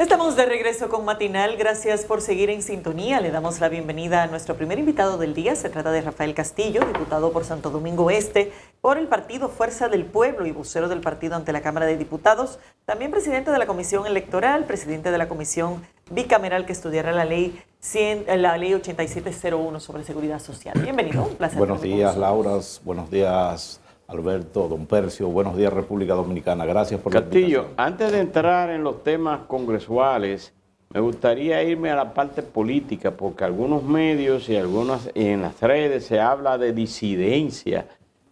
Estamos de regreso con Matinal. Gracias por seguir en sintonía. Le damos la bienvenida a nuestro primer invitado del día. Se trata de Rafael Castillo, diputado por Santo Domingo Este por el partido Fuerza del Pueblo y vocero del partido ante la Cámara de Diputados. También presidente de la Comisión Electoral, presidente de la Comisión Bicameral que estudiará la ley 8701 sobre seguridad social. Bienvenido, un placer. Buenos días, Laura. Buenos días, Alberto, don Percio. Buenos días, República Dominicana. Gracias por la invitación. Castillo, antes de entrar en los temas congresuales, me gustaría irme a la parte política, porque algunos medios y en las redes se habla de disidencia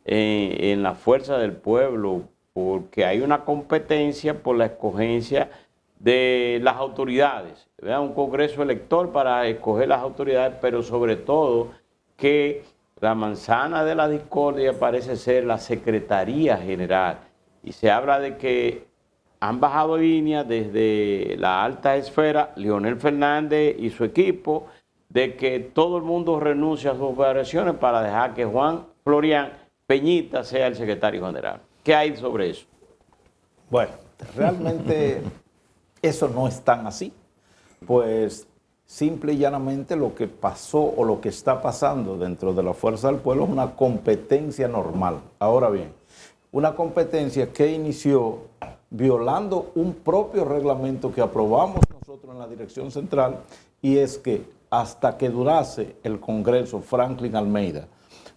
en la Fuerza del Pueblo, porque hay una competencia por la escogencia de las autoridades, ¿verdad? Un congreso elector para escoger las autoridades, pero sobre todo que la manzana de la discordia parece ser la Secretaría General. Y se habla de que han bajado línea desde la alta esfera, Leonel Fernández y su equipo, de que todo el mundo renuncia a sus operaciones para dejar que Juan Florian Peñita sea el secretario general. ¿Qué hay sobre eso? Bueno, realmente eso no es tan así. Pues simple y llanamente lo que pasó o lo que está pasando dentro de la Fuerza del Pueblo es una competencia normal. Ahora bien, una competencia que inició violando un propio reglamento que aprobamos nosotros en la Dirección Central, y es que hasta que durase el Congreso Franklin Almeida,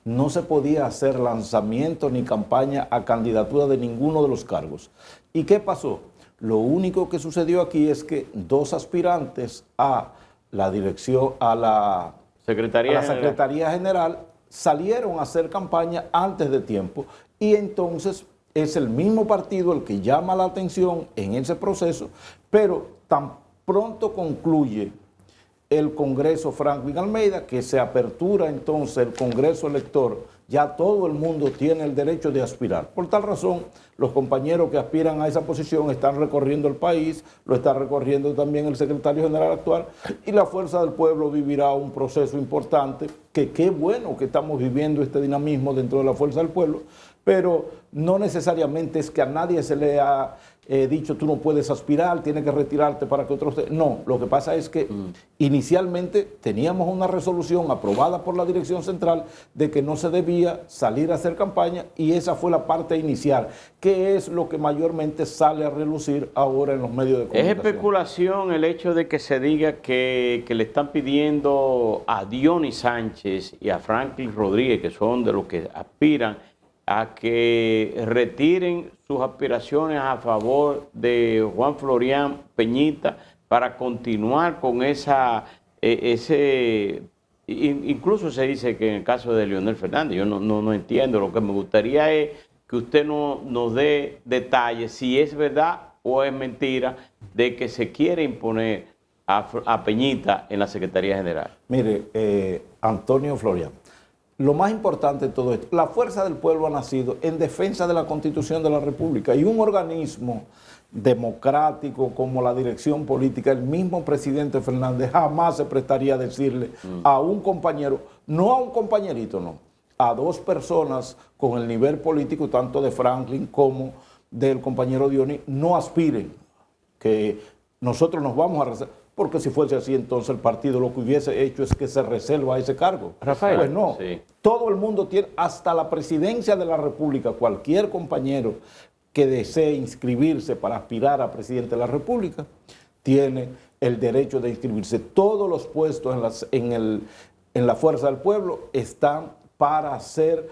no se podía hacer lanzamiento ni campaña a candidatura de ninguno de los cargos. ¿Y qué pasó? Lo único que sucedió aquí es que dos aspirantes a la dirección, a la Secretaría General salieron a hacer campaña antes de tiempo, y entonces es el mismo partido el que llama la atención en ese proceso, pero tan pronto concluye el Congreso Franklin Almeida, que se apertura entonces el Congreso Elector, ya todo el mundo tiene el derecho de aspirar. Por tal razón, los compañeros que aspiran a esa posición están recorriendo el país, lo está recorriendo también el secretario general actual, y la Fuerza del Pueblo vivirá un proceso importante, que qué bueno que estamos viviendo este dinamismo dentro de la Fuerza del Pueblo, pero no necesariamente es que a nadie se le ha dicho tú no puedes aspirar, tienes que retirarte para que otros... No, lo que pasa es que inicialmente teníamos una resolución aprobada por la Dirección Central de que no se debía salir a hacer campaña, y esa fue la parte inicial, que es lo que mayormente sale a relucir ahora en los medios de comunicación. Es especulación el hecho de que se diga que le están pidiendo a Dionis Sánchez y a Franklin Rodríguez, que son de los que aspiran, a que retiren sus aspiraciones a favor de Juan Florian Peñita para continuar con incluso se dice que en el caso de Leonel Fernández, yo no entiendo. Lo que me gustaría es que usted nos dé detalles si es verdad o es mentira de que se quiere imponer a Peñita en la Secretaría General. Mire, Antonio Florian, lo más importante de todo esto, la Fuerza del Pueblo ha nacido en defensa de la Constitución de la República, y un organismo democrático como la dirección política, el mismo presidente Fernández jamás se prestaría a decirle a un compañero, no a un compañerito, no, a dos personas con el nivel político tanto de Franklin como del compañero Dionis, no aspiren, que nosotros nos vamos a reservar. Porque si fuese así, entonces el partido lo que hubiese hecho es que se reserva ese cargo. Rafael. Pues no, Sí. Todo el mundo tiene, hasta la presidencia de la República, cualquier compañero que desee inscribirse para aspirar a presidente de la República, tiene el derecho de inscribirse. Todos los puestos en la Fuerza del Pueblo están para ser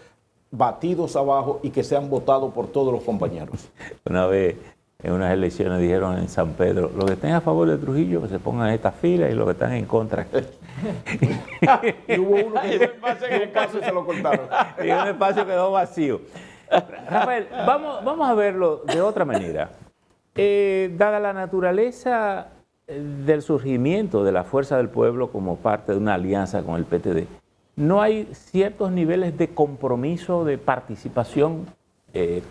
batidos abajo y que sean votados por todos los compañeros. Una vez en unas elecciones dijeron en San Pedro, los que estén a favor de Trujillo que se pongan en esta fila, y los que están en contra. Y hubo uno que en un caso se lo cortaron. Y un espacio quedó vacío. Rafael, vamos a verlo de otra manera. Dada la naturaleza del surgimiento de la Fuerza del Pueblo como parte de una alianza con el PTD, ¿no hay ciertos niveles de compromiso, de participación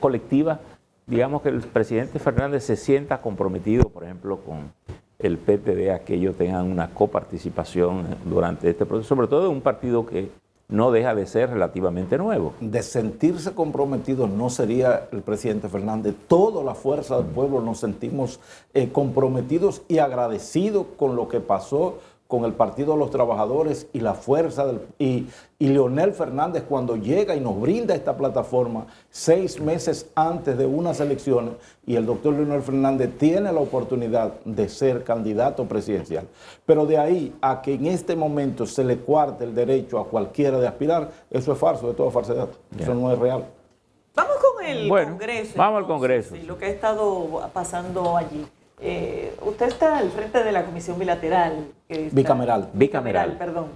colectiva? Digamos que el presidente Fernández se sienta comprometido, por ejemplo, con el PTD, a que ellos tengan una coparticipación durante este proceso, sobre todo de un partido que no deja de ser relativamente nuevo. De sentirse comprometido no sería el presidente Fernández. Toda la fuerza del pueblo nos sentimos comprometidos y agradecidos con lo que pasó con el Partido de los Trabajadores y la fuerza y Leonel Fernández cuando llega y nos brinda esta plataforma 6 meses antes de unas elecciones y el doctor Leonel Fernández tiene la oportunidad de ser candidato presidencial. Pero de ahí a que en este momento se le cuarte el derecho a cualquiera de aspirar, eso es falso, de toda falsedad. Eso no es real. Vamos con el Congreso. Vamos al Congreso. Sí, lo que ha estado pasando allí. Usted está al frente de la comisión bilateral. Bicameral, perdón.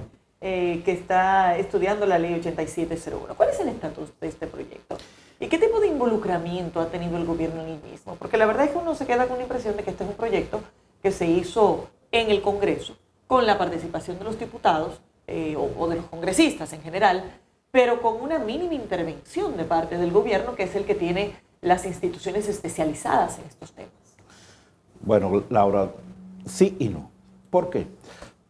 Que está estudiando la ley 8701. ¿Cuál es el estatus de este proyecto? ¿Y qué tipo de involucramiento ha tenido el gobierno en el mismo? Porque la verdad es que uno se queda con la impresión de que este es un proyecto que se hizo en el Congreso con la participación de los diputados o de los congresistas en general, pero con una mínima intervención de parte del gobierno, que es el que tiene las instituciones especializadas en estos temas. Bueno, Laura, sí y no. ¿Por qué?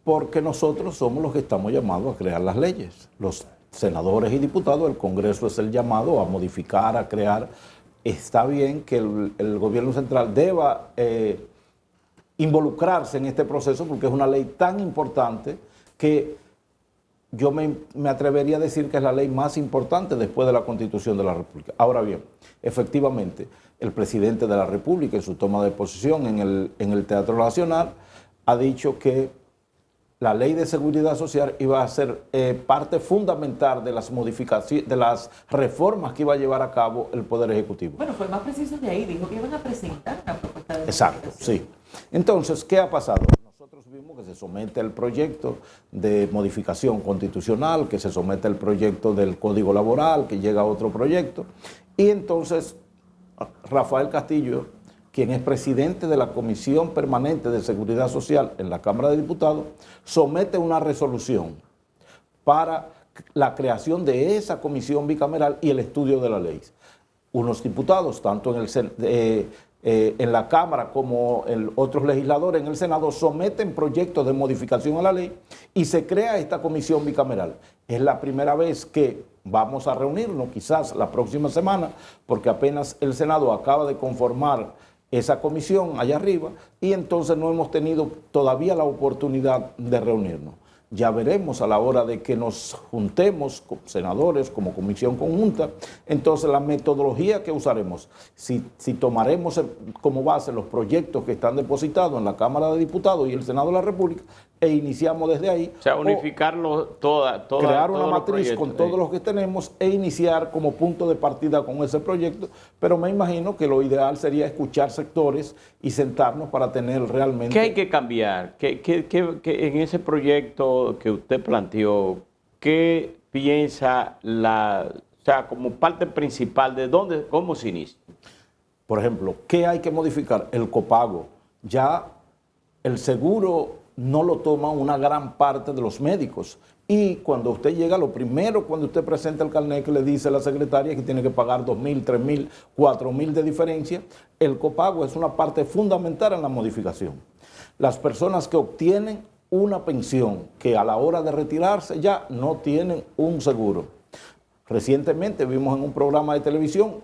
Porque nosotros somos los que estamos llamados a crear las leyes. Los senadores y diputados, el Congreso es el llamado a modificar, a crear. Está bien que el gobierno central deba involucrarse en este proceso porque es una ley tan importante que yo me atrevería a decir que es la ley más importante después de la Constitución de la República. Ahora bien, efectivamente, el presidente de la República en su toma de posición en el Teatro Nacional ha dicho que la ley de seguridad social iba a ser parte fundamental de las modificaciones, de las reformas que iba a llevar a cabo el Poder Ejecutivo. Bueno, fue más preciso de ahí, dijo que iban a presentar una propuesta de Exacto, sí. Entonces, ¿qué ha pasado? Nosotros vimos que se somete el proyecto de modificación constitucional, que se somete el proyecto del Código Laboral, que llega a otro proyecto, y entonces Rafael Castillo, quien es presidente de la Comisión Permanente de Seguridad Social en la Cámara de Diputados, somete una resolución para la creación de esa comisión bicameral y el estudio de la ley. Unos diputados, tanto en la Cámara como otros legisladores en el Senado, someten proyectos de modificación a la ley y se crea esta comisión bicameral. Es la primera vez que vamos a reunirnos, quizás la próxima semana, porque apenas el Senado acaba de conformar esa comisión allá arriba y entonces no hemos tenido todavía la oportunidad de reunirnos. Ya veremos a la hora de que nos juntemos como senadores, como comisión conjunta, entonces la metodología que usaremos, si tomaremos como base los proyectos que están depositados en la Cámara de Diputados y el Senado de la República e iniciamos desde ahí. O sea, unificarlo crear una matriz con todos los que tenemos e iniciar como punto de partida con ese proyecto, pero me imagino que lo ideal sería escuchar sectores y sentarnos para tener realmente... ¿Qué hay que cambiar? ¿Qué en ese proyecto que usted planteó, qué piensa o sea, como parte principal de cómo se inicia? Por ejemplo, ¿qué hay que modificar? El copago. Ya el seguro no lo toma una gran parte de los médicos. Y cuando usted llega, lo primero cuando usted presenta el carnet que le dice la secretaria es que tiene que pagar 2.000, 3.000, 4.000 de diferencia. El copago es una parte fundamental en la modificación. Las personas que obtienen una pensión que a la hora de retirarse ya no tienen un seguro. Recientemente vimos en un programa de televisión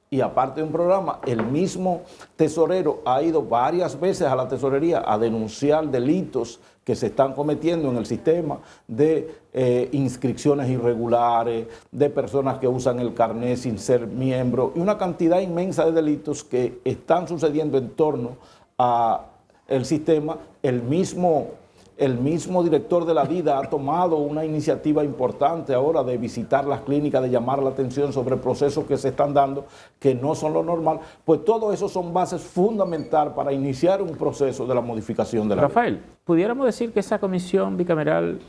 y aparte de un programa, el mismo tesorero ha ido varias veces a la tesorería a denunciar delitos que se están cometiendo en el sistema de inscripciones irregulares, de personas que usan el carnet sin ser miembro y una cantidad inmensa de delitos que están sucediendo en torno al sistema. El mismo director de la DIDA ha tomado una iniciativa importante ahora de visitar las clínicas, de llamar la atención sobre procesos que se están dando que no son lo normal. Pues todo eso son bases fundamentales para iniciar un proceso de la modificación de la ley. Rafael, ¿pudiéramos decir que esa comisión bicameral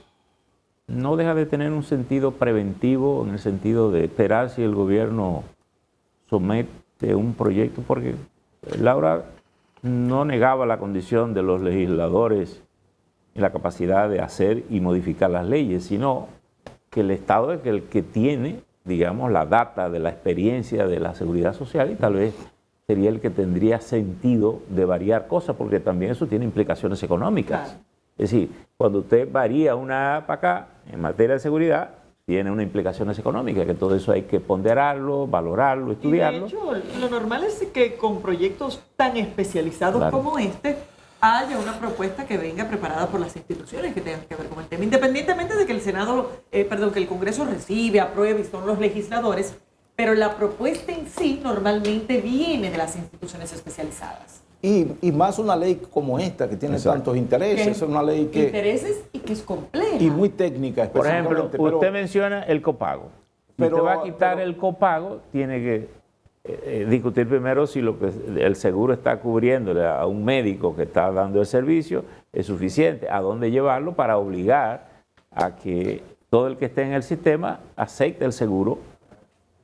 no deja de tener un sentido preventivo en el sentido de esperar si el gobierno somete un proyecto? Porque Laura no negaba la condición de los legisladores y la capacidad de hacer y modificar las leyes, sino que el Estado es el que tiene, digamos, la data de la experiencia de la seguridad social y tal vez sería el que tendría sentido de variar cosas, porque también eso tiene implicaciones económicas. Claro. Es decir, cuando usted varía una para acá en materia de seguridad, tiene unas implicaciones económicas, que todo eso hay que ponderarlo, valorarlo, estudiarlo. Y de hecho, lo normal es que con proyectos tan especializados Claro. como este haya una propuesta que venga preparada por las instituciones que tengan que ver con el tema, independientemente de que el Senado, que el Congreso recibe, apruebe y son los legisladores, pero la propuesta en sí normalmente viene de las instituciones especializadas. Y más una ley como esta, que tiene Exacto. tantos intereses, es una ley que... Intereses y que es compleja. Y muy técnica, Por ejemplo, específicamente. pero- usted menciona el copago. Si Pero- usted va a quitar pero- el copago, tiene que discutir primero si lo que el seguro está cubriéndole a un médico que está dando el servicio es suficiente, a dónde llevarlo para obligar a que todo el que esté en el sistema acepte el seguro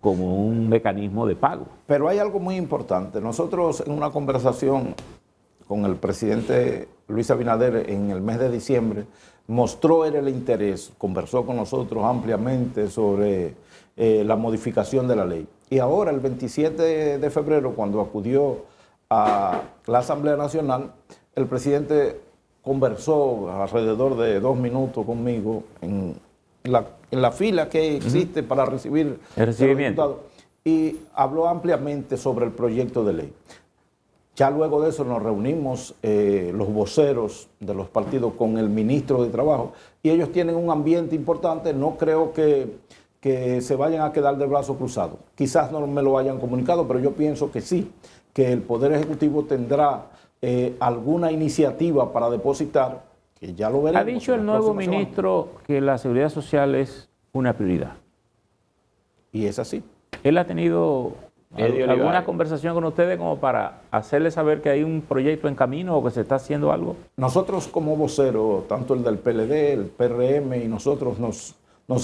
como un mecanismo de pago. Pero hay algo muy importante. Nosotros en una conversación con el presidente Luis Abinader en el mes de diciembre mostró él el interés, conversó con nosotros ampliamente sobre la modificación de la ley. Y ahora, el 27 de febrero, cuando acudió a la Asamblea Nacional, el presidente conversó alrededor de 2 minutos conmigo en la fila que existe para recibir El recibimiento. a los diputados, y habló ampliamente sobre el proyecto de ley. Ya luego de eso nos reunimos los voceros de los partidos con el ministro de Trabajo y ellos tienen un ambiente importante. No creo que se vayan a quedar de brazos cruzados. Quizás no me lo hayan comunicado, pero yo pienso que sí, que el Poder Ejecutivo tendrá alguna iniciativa para depositar, que ya lo veremos. Ha dicho en el las nuevo próximas semanas. ministro que la seguridad social es una prioridad. Y es así. ¿Él ha tenido Eddie alguna Olivares. conversación con ustedes como para hacerles saber que hay un proyecto en camino o que se está haciendo algo? Nosotros como voceros, tanto el del PLD, el PRM y nosotros nos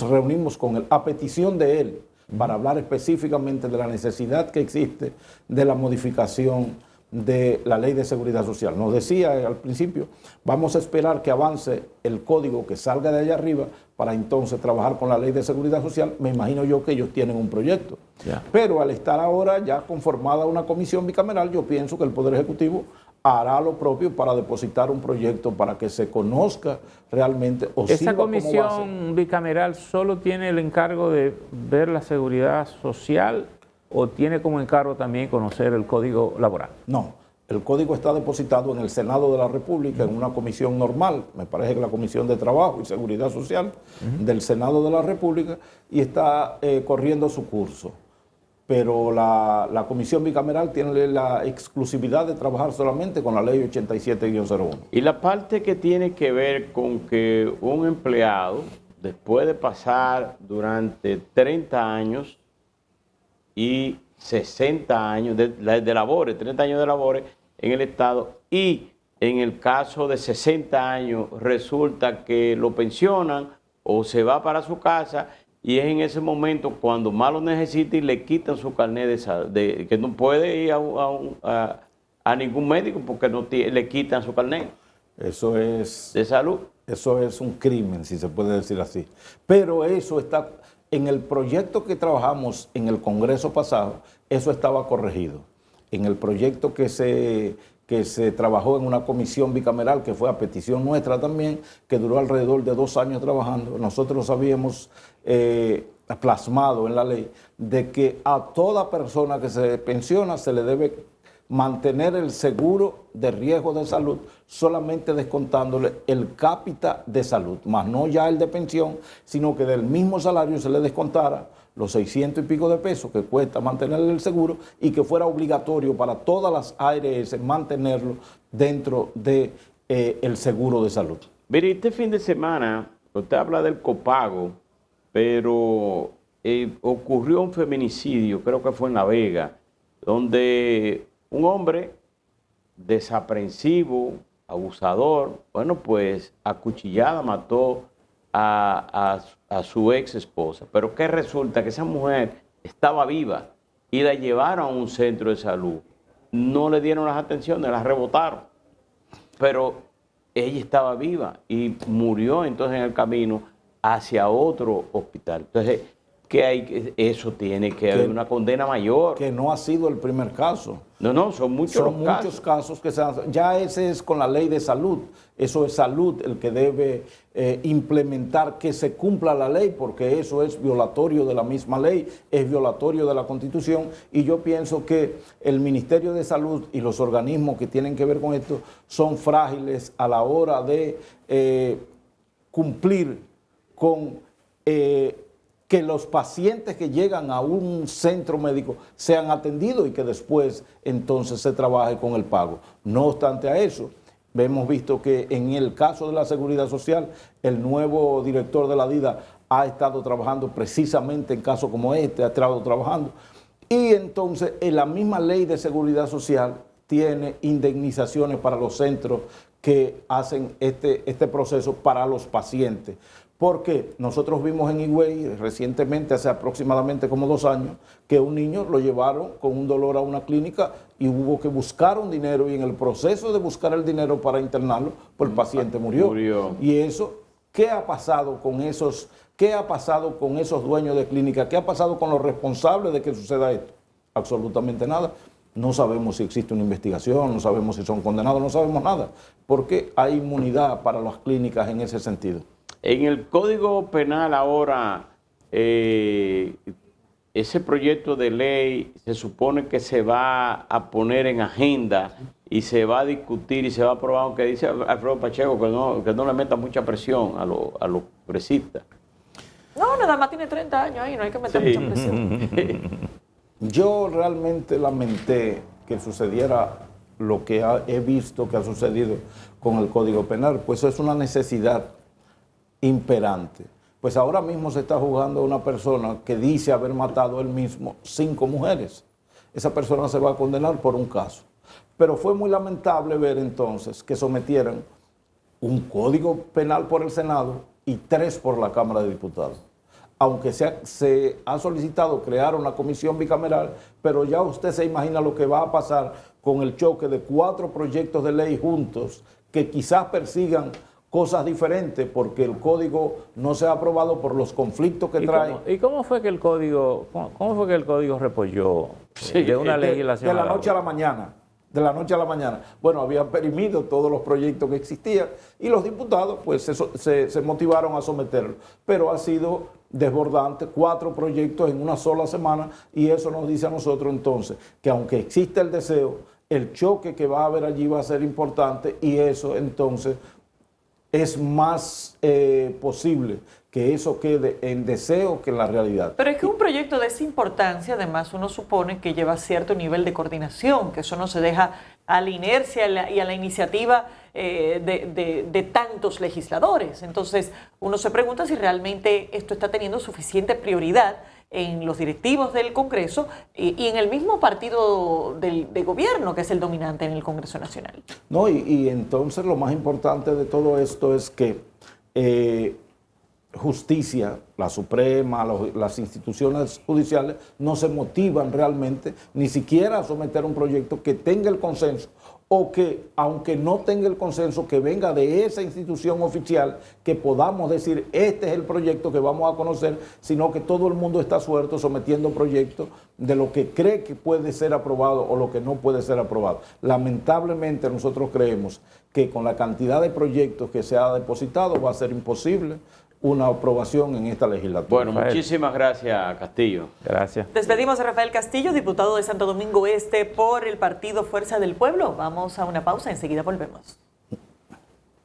reunimos con él a petición de él para hablar específicamente de la necesidad que existe de la modificación de la Ley de Seguridad Social. Nos decía al principio, vamos a esperar que avance el código, que salga de allá arriba, para entonces trabajar con la Ley de Seguridad Social. Me imagino yo que ellos tienen un proyecto. Ya. Pero al estar ahora ya conformada una comisión bicameral, yo pienso que el Poder Ejecutivo hará lo propio para depositar un proyecto para que se conozca realmente o ¿Esa sirva como base. comisión bicameral solo tiene el encargo de ver la seguridad social o tiene como encargo también conocer el código laboral? No, el código está depositado en el Senado de la República en una comisión normal, me parece que la Comisión de Trabajo y Seguridad Social del Senado de la República, y está corriendo su curso. Pero la comisión bicameral tiene la exclusividad de trabajar solamente con la ley 87-01. Y la parte que tiene que ver con que un empleado, después de pasar durante 30 años y 60 años de labores, 30 años de labores en el Estado, y en el caso de 60 años resulta que lo pensionan o se va para su casa, y es en ese momento cuando más lo necesita y le quitan su carnet que no puede ir a ningún médico porque le quitan su carnet Eso es de salud. un crimen, si se puede decir así. Pero eso está, en el proyecto que trabajamos en el Congreso pasado, eso estaba corregido. En el proyecto que se trabajó en una comisión bicameral, que fue a petición nuestra también, que duró alrededor de 2 años trabajando, nosotros habíamos plasmado en la ley de que a toda persona que se pensiona se le debe mantener el seguro de riesgo de salud, solamente descontándole el cápita de salud, más no ya el de pensión, sino que del mismo salario se le descontara los 600 y pico de pesos que cuesta mantener el seguro y que fuera obligatorio para todas las ARS mantenerlo dentro de el seguro de salud. Mire, este fin de semana, usted habla del copago, pero ocurrió un feminicidio, creo que fue en La Vega, donde un hombre desaprensivo, abusador, bueno, pues acuchillada mató a su ex esposa. Pero ¿qué resulta? Que esa mujer estaba viva y la llevaron a un centro de salud. No le dieron las atenciones, la rebotaron. Pero ella estaba viva y murió entonces en el camino hacia otro hospital. Entonces, eso tiene que haber una condena mayor. Que no ha sido el primer caso. No, son muchos los casos. Muchos casos que se han... Ya ese es con la ley de salud. Eso es salud el que debe implementar que se cumpla la ley, porque eso es violatorio de la misma ley, es violatorio de la Constitución, y yo pienso que el Ministerio de Salud y los organismos que tienen que ver con esto son frágiles a la hora de cumplir con... que los pacientes que llegan a un centro médico sean atendidos y que después entonces se trabaje con el pago. No obstante a eso, hemos visto que en el caso de la Seguridad Social, el nuevo director de la DIDA ha estado trabajando precisamente en casos como este, ha estado trabajando. Y entonces en la misma ley de Seguridad Social tiene indemnizaciones para los centros que hacen este proceso para los pacientes. Porque nosotros vimos en Higüey recientemente, hace aproximadamente como 2 años, que un niño lo llevaron con un dolor a una clínica y hubo que buscar un dinero, y en el proceso de buscar el dinero para internarlo, pues el paciente murió. Y eso, ¿qué ha pasado con esos dueños de clínica? ¿Qué ha pasado con los responsables de que suceda esto? Absolutamente nada. No sabemos si existe una investigación, no sabemos si son condenados, no sabemos nada, porque hay inmunidad para las clínicas en ese sentido. En el Código Penal ahora, ese proyecto de ley se supone que se va a poner en agenda y se va a discutir y se va a aprobar, aunque dice Alfredo Pacheco que no le meta mucha presión a los congresistas. No, nada más tiene 30 años ahí, no hay que meter mucha presión. Yo realmente lamenté que sucediera lo que he visto que ha sucedido con el Código Penal, pues es una necesidad imperante. Pues ahora mismo se está juzgando a una persona que dice haber matado él mismo 5 mujeres. Esa persona se va a condenar por un caso. Pero fue muy lamentable ver entonces que sometieran un Código Penal por el Senado y 3 por la Cámara de Diputados. Aunque se ha solicitado crear una comisión bicameral, pero ya usted se imagina lo que va a pasar con el choque de 4 proyectos de ley juntos que quizás persigan cosas diferentes porque el código no se ha aprobado por los conflictos que trae. ¿Y cómo fue que el código repolló de una legislación? De la noche a la mañana. De la noche a la mañana. Bueno, habían perimido todos los proyectos que existían y los diputados pues se motivaron a someterlo. Pero ha sido desbordante, 4 proyectos en una sola semana, y eso nos dice a nosotros entonces que aunque existe el deseo, el choque que va a haber allí va a ser importante, y eso entonces es más posible que eso quede en deseo que en la realidad. Pero es que un proyecto de esa importancia, además, uno supone que lleva cierto nivel de coordinación, que eso no se deja a la inercia y a la iniciativa de tantos legisladores. Entonces, uno se pregunta si realmente esto está teniendo suficiente prioridad en los directivos del Congreso y en el mismo partido de gobierno, que es el dominante en el Congreso Nacional. No, y entonces lo más importante de todo esto es que justicia, la Suprema, las instituciones judiciales no se motivan realmente ni siquiera a someter un proyecto que tenga el consenso, o que, aunque no tenga el consenso, que venga de esa institución oficial, que podamos decir, este es el proyecto que vamos a conocer, sino que todo el mundo está suelto sometiendo proyectos de lo que cree que puede ser aprobado o lo que no puede ser aprobado. Lamentablemente nosotros creemos que con la cantidad de proyectos que se ha depositado va a ser imposible una aprobación en esta legislatura. Bueno, muchísimas gracias, Castillo. Gracias. Despedimos a Rafael Castillo, diputado de Santo Domingo Este por el partido Fuerza del Pueblo. Vamos a una pausa, enseguida volvemos.